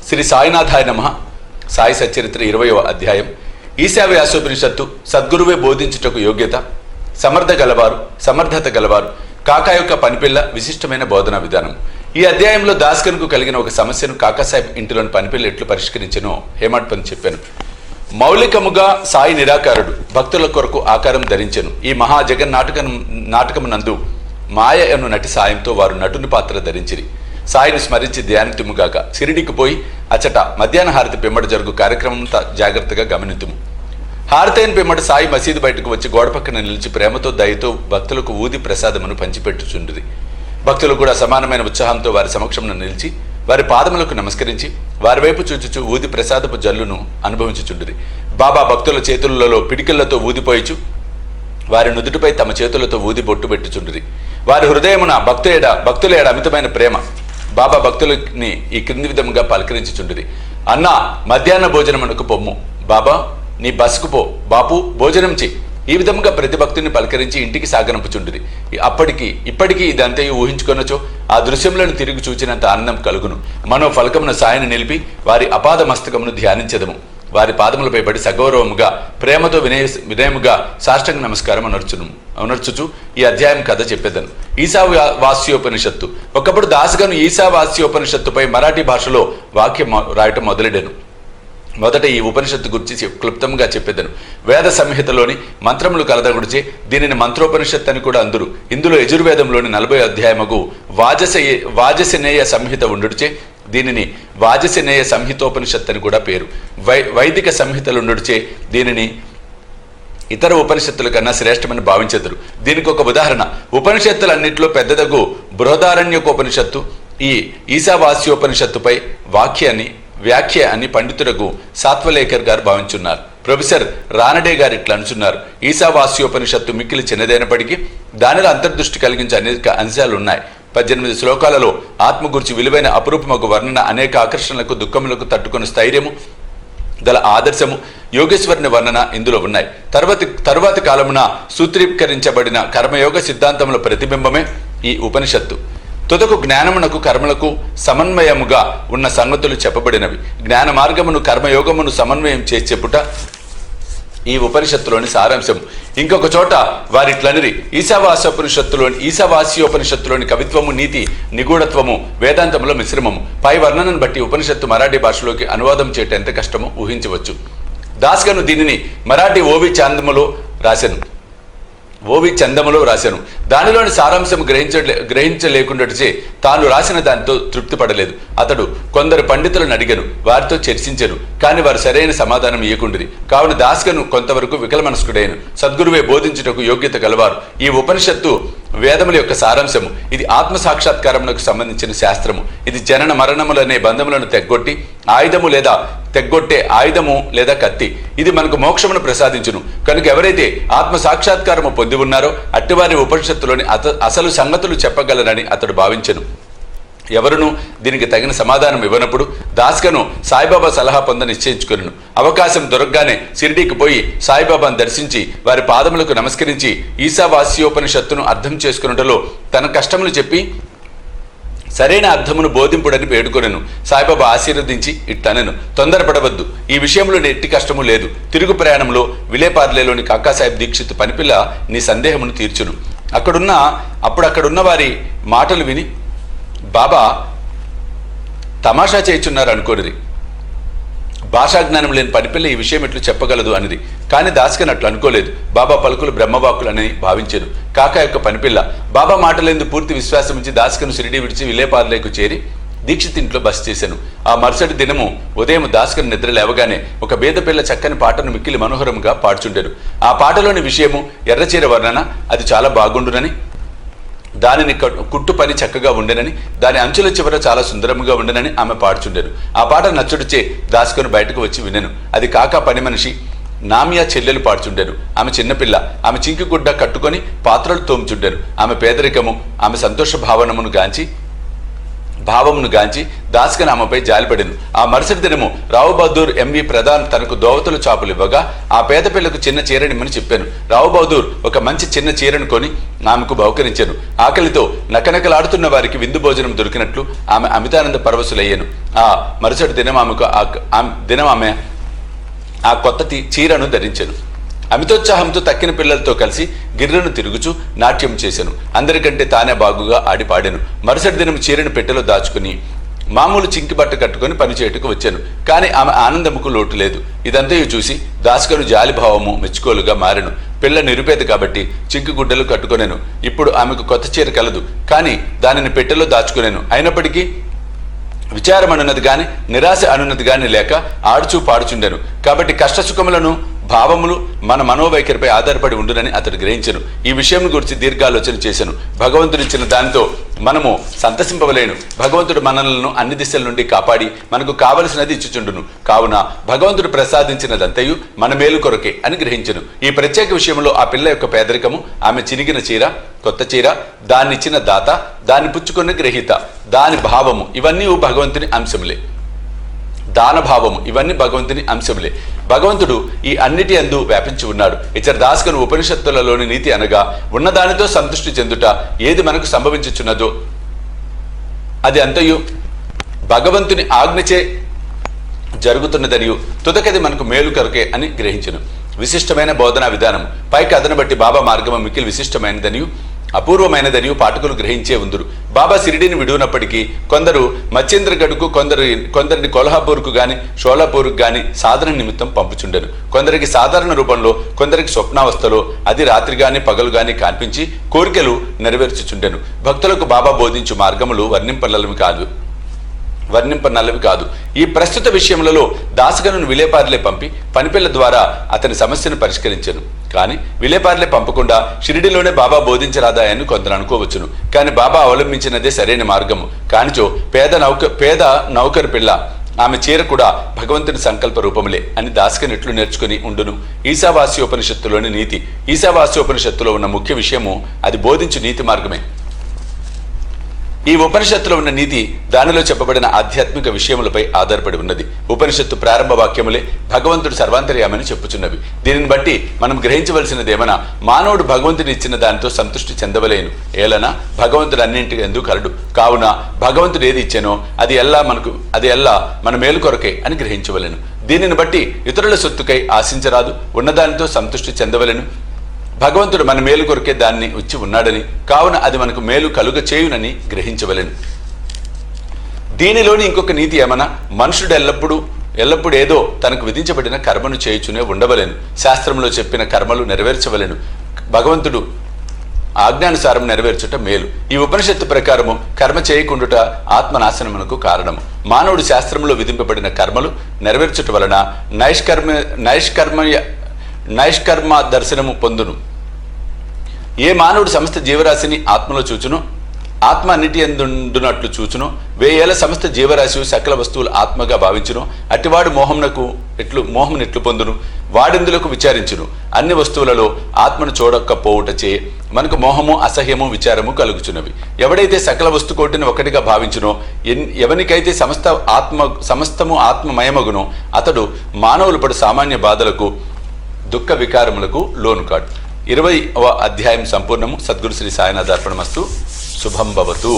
శ్రీ సాయినాథాయ నమః. సాయి సచ్చరిత్ర 20వ అధ్యాయం. ఈశావ్యాసోపనిషత్తు సద్గురువే బోధించుటకు యోగ్యత, సమర్థత గలవారు, కాకా యొక్క పనిపిల్ల విశిష్టమైన బోధనా విధానం. ఈ అధ్యాయంలో దాస్కన్కు కలిగిన ఒక సమస్యను కాకాసాహెబ్ ఇంటిలోని పనిపిల్ల ఎట్లు పరిష్కరించనో హేమాడ్ పంత్ చెప్పాను. మౌలికముగా సాయి నిరాకారుడు, భక్తుల కొరకు ఆకారం ధరించెను. ఈ మహా నాటకమునందు మాయ అను నటి సాయంతో వారు నటుని పాత్ర ధరించిరి. సాయిని స్మరించి ధ్యానితుముగాక. షిరిడికి పోయి అచట మధ్యాహ్న హారతి పిమ్మట జరుగు కార్యక్రమం జాగ్రత్తగా గమనితుము. హారతి అయిన పిమ్మట సాయి మసీదు బయటకు వచ్చి గోడ పక్కన నిలిచి ప్రేమతో దయతో భక్తులకు ఊది ప్రసాదమును పంచిపెట్టుచుండిరి. భక్తులు కూడా సమానమైన ఉత్సాహంతో వారి సమక్షంలో నిలిచి వారి పాదములకు నమస్కరించి వారి వైపు చూచుచు ఊది ప్రసాదపు జల్లును అనుభవించుచుండిరి. బాబా భక్తుల చేతులలో పిడికిళ్లతో ఊదిపోయిచు వారి నుదుటిపై తమ చేతులతో ఊది బొట్టు పెట్టుచుండిరి. వారి హృదయమున భక్తుల ఏడ అమితమైన ప్రేమ. బాబా భక్తులని ఈ క్రింది విధముగా పలకరించుచుండిరి. అన్నా, మధ్యాహ్న భోజనమునకు పొమ్ము. బాబా, నీ బస్కు పో. బాపు, భోజనం చెయ్యి. ఈ విధముగా ప్రతి భక్తుని పలకరించి ఇంటికి సాగనంపుచుండిరి. ఇప్పటికీ ఇదంతయు ఊహించుకొనచో ఆ దృశ్యములను తిరిగి చూచినంత ఆనందం కలుగును. మనో ఫలకమున సాయిని నిలిపి వారి అపాద మస్తకమును ధ్యానించదము. వారి పాదములపై పడి సగౌరవముగా ప్రేమతో వినయముగా సాష్టాంగ నమస్కారం అనర్చుచు ఈ అధ్యాయం కథ చెప్పేదను. ఈశావాస్యోపనిషత్తు. ఒకప్పుడు దాసగను ఈశావాస్యోపనిషత్తుపై మరాఠీ భాషలో వాక్యం రాయటం మొదలెడాను. మొదట ఈ ఉపనిషత్తు గురించి క్లుప్తంగా చెప్పేదను. వేద సంహితలోని మంత్రములు కలదగుడిచే దీనిని మంత్రోపనిషత్తు అని కూడా అందురు. ఇందులో యజుర్వేదంలోని 40వ అధ్యాయముకు వాజసినేయ సంహిత ఉండుడిచే దీనిని వాజసినేయ సంహితోపనిషత్తు అని కూడా పేరు. వైదిక సంహితలుండుడిచే దీనిని ఇతర ఉపనిషత్తుల కన్నా శ్రేష్టమని భావించెదరు. దీనికి ఒక ఉదాహరణ ఉపనిషత్తులన్నింటిలో పెద్దదగు బృహదారణ్యకోపనిషత్తు ఈ ఈశావాస్యోపనిషత్తుపై వ్యాఖ్య అని పండితులకు సాత్వలేకర్ గారు భావించున్నారు. ప్రొఫెసర్ రానడే గారు ఇట్లా అనుచున్నారు. ఈశావాస్యోపనిషత్తు మిక్కిలి చిన్నదైనప్పటికీ దానిలో అంతర్దృష్టి కలిగించే అనేక అంశాలు ఉన్నాయి. 18 శ్లోకాలలో ఆత్మ గురించి విలువైన అపురూపమగు వర్ణన, అనేక ఆకర్షణలకు దుఃఖములకు తట్టుకుని స్థైర్యము గల ఆదర్శము, యోగేశ్వరుని వర్ణన ఇందులో ఉన్నాయి. తరువాతి కాలమున సూత్రీకరించబడిన కర్మయోగ సిద్ధాంతముల ప్రతిబింబమే ఈ ఉపనిషత్తు. తుదకు జ్ఞానమునకు కర్మలకు సమన్వయముగా ఉన్న సంగతులు చెప్పబడినవి. జ్ఞాన మార్గమును కర్మయోగమును సమన్వయం చేసి చెప్పుట ఈ ఉపనిషత్తులోని సారాంశం. ఇంకొక చోట వారిట్లనిరి. ఈశావాస్యోపనిషత్తులోని కవిత్వము, నీతి, నిగూఢత్వము వేదాంతముల మిశ్రమము. పై వర్ణనను బట్టి ఉపనిషత్తు మరాఠీ భాషలోకి అనువాదం చేయటం ఎంత కష్టమో ఊహించవచ్చు. దాస్గను దీనిని మరాఠీ ఓవి చందములో రాశాను. దానిలోని సారాంశం గ్రహించలేకుండాచే తాను రాసిన దానితో తృప్తి పడలేదు. అతడు కొందరు పండితులను అడిగను, వారితో చర్చించను. కానీ వారు సరైన సమాధానం ఇయ్యకుండిరి. కావున దాస్గను కొంతవరకు వికలమనస్కుడైన. సద్గురువే బోధించుటకు యోగ్యత గలవారు. ఈ ఉపనిషత్తు వేదముల యొక్క సారాంశము. ఇది ఆత్మ సాక్షాత్కారమునకు సంబంధించిన శాస్త్రము. ఇది జనన మరణములనే బంధములను తెగ్గొట్టే ఆయుధము లేదా కత్తి. ఇది మనకు మోక్షమును ప్రసాదించును. కనుక ఎవరైతే ఆత్మ సాక్షాత్కారము పొంది ఉన్నారో అట్టివారి ఉపనిషత్తులోని అసలు సంగతులు చెప్పగలరని అతడు భావించెను. ఎవరునూ దీనికి తగిన సమాధానం ఇవ్వనప్పుడు దాస్గను సాయిబాబా సలహా పొంద నిశ్చయించుకొనెను. అవకాశం దొరకగానే షిరిడీకి పోయి సాయిబాబాను దర్శించి వారి పాదములకు నమస్కరించి ఈశావాస్యోపనిషత్తును అర్థం చేసుకున్నటలో తన కష్టములు చెప్పి సరైన అర్థమును బోధింపుడని వేడుకొనెను. సాయిబాబా ఆశీర్వదించి ఇట్లనెను, తొందరపడవద్దు, ఈ విషయంలో ఎట్టి కష్టము లేదు. తిరుగు ప్రయాణంలో విలేపార్లేలోని కాకాసాహెబ్ దీక్షిత్ పనిపిల్ల నీ సందేహమును తీర్చును. అక్కడున్న వారి మాటలు విని బాబా తమాషా చేయుచున్నారు అనుకోనిది. భాషాజ్ఞానం లేని పనిపిల్ల ఈ విషయం ఎట్లు చెప్పగలదు అనిది. కానీ దాస్గన్ అట్లు అనుకోలేదు. బాబా పలుకులు బ్రహ్మవాక్కులని భావించాను. కాకా యొక్క పనిపిల్ల బాబా మాటలందు పూర్తి విశ్వాసం ఉంచి దాస్గను షిరిడీ విడిచి విలేపార్లేకు చేరి దీక్షిత్ ఇంట్లో బస చేశాను. ఆ మరుసటి దినము ఉదయం దాస్గను నిద్ర లేవగానే ఒక బేదపిల్ల చక్కని పాటను మిక్కిలి మనోహరంగా పాడుచుండెను. ఆ పాటలోని విషయము ఎర్రచీర వర్ణన, అది చాలా బాగుండునని, దానిని కుట్టు పని చక్కగా ఉండెనని, దాని అంచుల చివర చాలా సుందరముగా ఉండెనని ఆమె పాడుచుండెను. ఆ పాట నచ్చుడిచే దాస్గను బయటకు వచ్చి వినెను. అది కాకా పని మనిషి నామియా చెల్లెలు పాడుచుండెను. ఆమె చిన్నపిల్ల. ఆమె చింకి గుడ్డ కట్టుకొని పాత్రలు తోముచుండెను. ఆమె పేదరికము, ఆమె సంతోష భావనమును గాంచి భావమును గాంచి దాస్కన్ ఆమెపై జాలిపడెను. ఆ మరుసటి దినము రావు బహదూర్ ఎంవి ప్రధాన్ తనకు దోవతులు చాపులు ఇవ్వగా ఆ పేద పిల్లకు చిన్న చీరనిమ్మని చెప్పాను. రావు బహదూర్ ఒక మంచి చిన్న చీరను కొని ఆమెకు బహుకరించాను. ఆకలితో నకనకలాడుతున్న వారికి విందు భోజనం దొరికినట్లు ఆమె అమితానంద పరవశులయ్యాను. ఆ మరుసటి దినం ఆమె ఆ కొత్త చీరను ధరించాను. అమితోత్సాహంతో తక్కిన పిల్లలతో కలిసి గిర్రను తిరుగుచూ నాట్యం చేశాను. అందరికంటే తానే బాగుగా ఆడి పాడాను. మరుసటి దినం చీరను పెట్టెలో దాచుకుని మామూలు చింకి బట్ట కట్టుకుని పనిచేయటకు వచ్చాను. కానీ ఆమె ఆనందముకు లోటు లేదు. ఇదంతయు చూసి దాస్కను జాలిభావము మెచ్చుకోలుగా మారెను. పిల్ల నిరుపేద కాబట్టి చింకి గుడ్డలు కట్టుకొనేను. ఇప్పుడు ఆమెకు కొత్త చీర కలదు, కానీ దానిని పెట్టెలో దాచుకునేను. అయినప్పటికీ విచారం అనున్నది గాని నిరాశ అనున్నది గాని లేక ఆడుచూ పాడుచుండెను. కాబట్టి కష్టసుఖములను భావములు మన మనోవైఖరిపై ఆధారపడి ఉండునని అతడు గ్రహించెను. ఈ విషయం గురించి దీర్ఘాలోచన చేశాను. భగవంతుడిచ్చిన దానితో మనము సంతసింపవలేను. భగవంతుడు మనలను అన్ని దిశల నుండి కాపాడి మనకు కావలసినది ఇచ్చుచుండును. కావున భగవంతుడు ప్రసాదించినదంతయు మన మేలు కొరకే అని గ్రహించెను. ఈ ప్రత్యేక విషయంలో ఆ పిల్ల యొక్క పేదరికము, ఆమె చినిగిన చీర, కొత్త చీర, దాన్నిచ్చిన దాత, దాన్ని పుచ్చుకున్న గ్రహీత, దాని భావము ఇవన్నీ భగవంతుని అంశములే. దానభావము ఇవన్నీ భగవంతుని అంశములే. భగవంతుడు ఈ అన్నిటి అందు వ్యాపించి ఉన్నాడు. ఇతర దాస్కను ఉపనిషత్తులలోని నీతి అనగా ఉన్నదానితో సంతృష్టి చెందుట. ఏది మనకు సంభవించుచున్నదో అది అంతయు భగవంతుని ఆజ్ఞచే జరుగుతున్నదనియు తుదకది మనకు మేలు కొరకే అని గ్రహించును. విశిష్టమైన బోధనా విధానం పైకి అదను బట్టి బాబా మార్గము మిక్కిలి విశిష్టమైనదనియు అపూర్వమైనదనియు పాఠకులు గ్రహించే ఉందురు. బాబా సిరిడిని విడునప్పటికీ కొందరు మచ్చేంద్రగఢ్కు, కొందరిని కొల్హాపూర్కు గాని షోలాపూర్కు గాని సాధన నిమిత్తం పంపుచుండెను. కొందరికి సాధారణ రూపంలో, కొందరికి స్వప్నావస్థలో, అది రాత్రి గాని పగలు గాని కనిపించి కోరికలు నెరవేర్చుచుండెను. భక్తులకు బాబా బోధించు మార్గములు వర్ణింపనల్లవి కాదు. ఈ ప్రస్తుత విషయములలో దాసగనును విలేపార్లే పంపి పనిపిల్ల ద్వారా అతని సమస్యను పరిష్కరించెను. కానీ విలేపార్లే పంపకుండా షిరిడిలోనే బాబా బోధించరాదాయని కొందరు అనుకోవచ్చును. కానీ బాబా అవలంబించినదే సరైన మార్గము. కానిచో పేద నౌకరు పిల్ల, ఆమె చీర కూడా భగవంతుని సంకల్ప రూపములే అని దాస్కన్ ఎట్లు నేర్చుకుని ఉండును. ఈశావాస్యోపనిషత్తులోని నీతి, ఈశావాస్యోపనిషత్తులో ఉన్న ముఖ్య విషయము అది బోధించు నీతి మార్గమే. ఈ ఉపనిషత్తులో ఉన్న నీతి దానిలో చెప్పబడిన ఆధ్యాత్మిక విషయములపై ఆధారపడి ఉన్నది. ఉపనిషత్తు ప్రారంభ వాక్యములే భగవంతుడు సర్వాంతర్యామని చెప్పుచున్నవి. దీనిని బట్టి మనం గ్రహించవలసినదేమన్నా మానవుడు భగవంతుని ఇచ్చిన దానితో సంతృష్టి చెందవలేను. ఏలనా భగవంతుడు అన్నింటి ఎందుకు కలడు. కావున భగవంతుడు ఏది ఇచ్చానో అది ఎల్లా మన మేలు కొరకే అని గ్రహించవలెను. దీనిని బట్టి ఇతరుల సొత్తుకై ఆశించరాదు. ఉన్నదానితో సంతృష్టి చెందవలెను. భగవంతుడు మన మేలు కొరకే దాన్ని ఇచ్చి ఉన్నాడని, కావున అది మనకు మేలు కలుగ చేయునని గ్రహించవలెను. దీనిలోని ఇంకొక నీతి ఏమన్నా మనుషుడు ఎల్లప్పుడూ ఏదో తనకు విధించబడిన కర్మను చేయుచునే ఉండవలెను. శాస్త్రంలో చెప్పిన కర్మలు నెరవేర్చవలెను. భగవంతుడు ఆజ్ఞానుసారం నెరవేర్చుట మేలు. ఈ ఉపనిషత్తు ప్రకారము కర్మ చేయకుండుట ఆత్మనాశనమునకు కారణము. మానవుడు శాస్త్రంలో విధింపబడిన కర్మలు నెరవేర్చుట వలన నైష్కర్మ దర్శనము పొందును. ఏ మానవుడు సమస్త జీవరాశిని ఆత్మలో చూచును, ఆత్మ అన్నిటి ఎందునట్లు చూచును, 1000 ఏళ్ల సమస్త జీవరాశి సకల వస్తువులు ఆత్మగా భావించును, అట్టివాడు మోహమును ఎట్లు పొందును, వాడెందులకు విచారించును. అన్ని వస్తువులలో ఆత్మను చూడకపోవుటచే మనకు మోహము, అసహ్యము, విచారము కలుగుచున్నవి. ఎవడైతే సకల వస్తుకోటిని ఒకటిగా భావించునో, ఎవనికైతే సమస్తము ఆత్మమయమగునో అతడు మానవులు పడు సామాన్య బాధలకు, దుఃఖ వికారములకు లోను కాడు. 20వ అధ్యాయం సంపూర్ణము. సద్గురు శ్రీ సాయినాథ్ అర్పణమస్తు. శుభం భవతు.